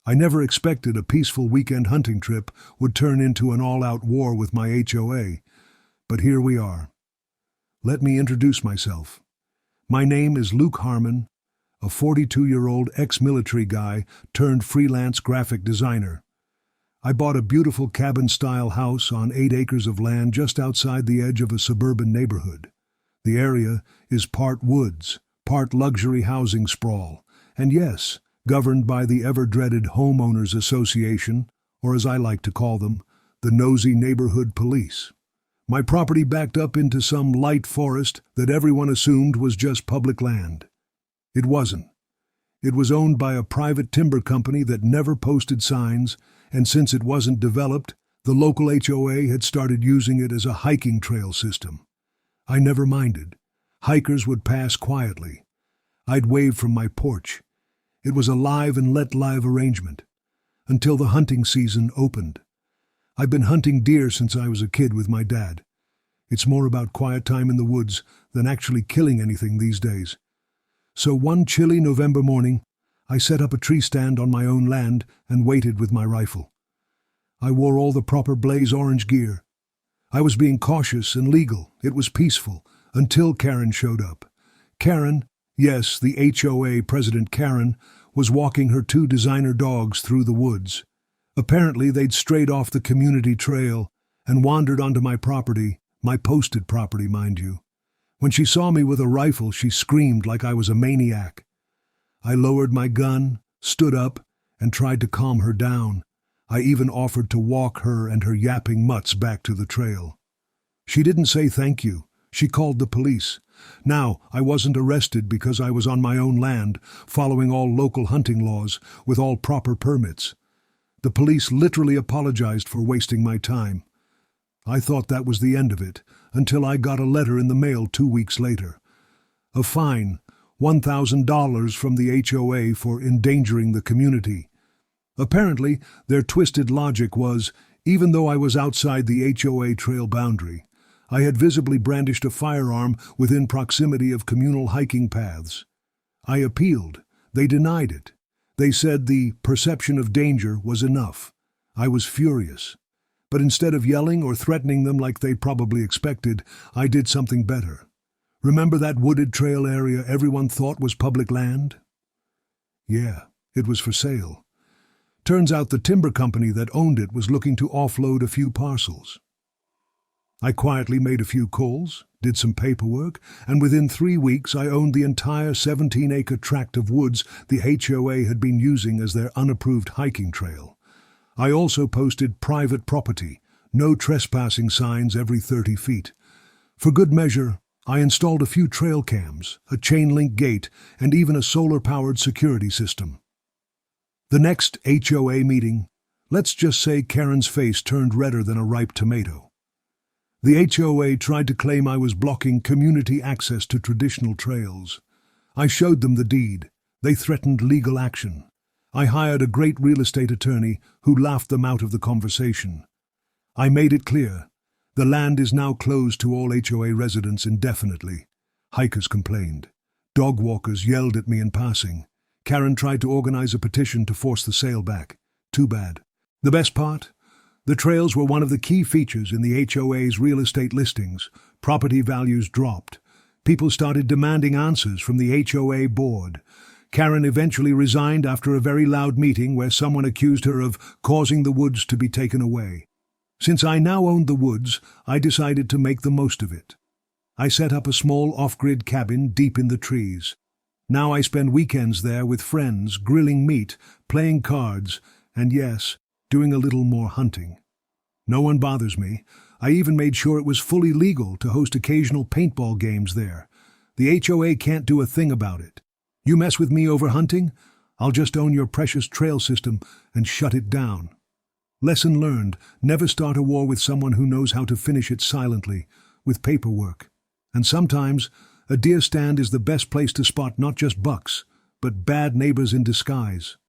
I never expected a peaceful weekend hunting trip would turn into an all-out war with my HOA, but here we are. Let me introduce myself. My name is Luke Harmon, a 42-year-old ex-military guy turned freelance graphic designer. I bought a beautiful cabin-style house on 8 acres of land just outside the edge of a suburban neighborhood. The area is part woods, part luxury housing sprawl, and yes, governed by the ever-dreaded Homeowners Association, or as I like to call them, the nosy neighborhood police. My property backed up into some light forest that everyone assumed was just public land. It wasn't. It was owned by a private timber company that never posted signs, and since it wasn't developed, the local HOA had started using it as a hiking trail system. I never minded. Hikers would pass quietly. I'd wave from my porch. It was a live and let live arrangement, until the hunting season opened. I've been hunting deer since I was a kid with my dad. It's more about quiet time in the woods than actually killing anything these days. So one chilly November morning, I set up a tree stand on my own land and waited with my rifle. I wore all the proper blaze orange gear. I was being cautious and legal. It was peaceful, until Karen showed up. Karen, yes, the HOA president Karen, was walking her 2 designer dogs through the woods. Apparently they'd strayed off the community trail and wandered onto my property, my posted property, mind you. When she saw me with a rifle, she screamed like I was a maniac. I lowered my gun, stood up, and tried to calm her down. I even offered to walk her and her yapping mutts back to the trail. She didn't say thank you. She called the police. Now, I wasn't arrested because I was on my own land, following all local hunting laws, with all proper permits. The police literally apologized for wasting my time. I thought that was the end of it, until I got a letter in the mail 2 weeks later. A fine, $1,000 from the HOA for endangering the community. Apparently, their twisted logic was, even though I was outside the HOA trail boundary, I had visibly brandished a firearm within proximity of communal hiking paths. I appealed. They denied it. They said the perception of danger was enough. I was furious. But instead of yelling or threatening them like they probably expected, I did something better. Remember that wooded trail area everyone thought was public land? Yeah, it was for sale. Turns out the timber company that owned it was looking to offload a few parcels. I quietly made a few calls, did some paperwork, and within 3 weeks I owned the entire 17-acre tract of woods the HOA had been using as their unapproved hiking trail. I also posted private property, no trespassing signs every 30 feet. For good measure, I installed a few trail cams, a chain-link gate, and even a solar-powered security system. The next HOA meeting, let's just say Karen's face turned redder than a ripe tomato. The HOA tried to claim I was blocking community access to traditional trails. I showed them the deed. They threatened legal action. I hired a great real estate attorney who laughed them out of the conversation. I made it clear. The land is now closed to all HOA residents indefinitely. Hikers complained. Dog walkers yelled at me in passing. Karen tried to organize a petition to force the sale back. Too bad. The best part? The trails were one of the key features in the HOA's real estate listings. Property values dropped. People started demanding answers from the HOA board. Karen eventually resigned after a very loud meeting where someone accused her of causing the woods to be taken away. Since I now owned the woods, I decided to make the most of it. I set up a small off-grid cabin deep in the trees. Now I spend weekends there with friends, grilling meat, playing cards, and yes, doing a little more hunting. No one bothers me. I even made sure it was fully legal to host occasional paintball games there. The HOA can't do a thing about it. You mess with me over hunting, I'll just own your precious trail system and shut it down. Lesson learned, never start a war with someone who knows how to finish it silently, with paperwork. And sometimes, a deer stand is the best place to spot not just bucks, but bad neighbors in disguise.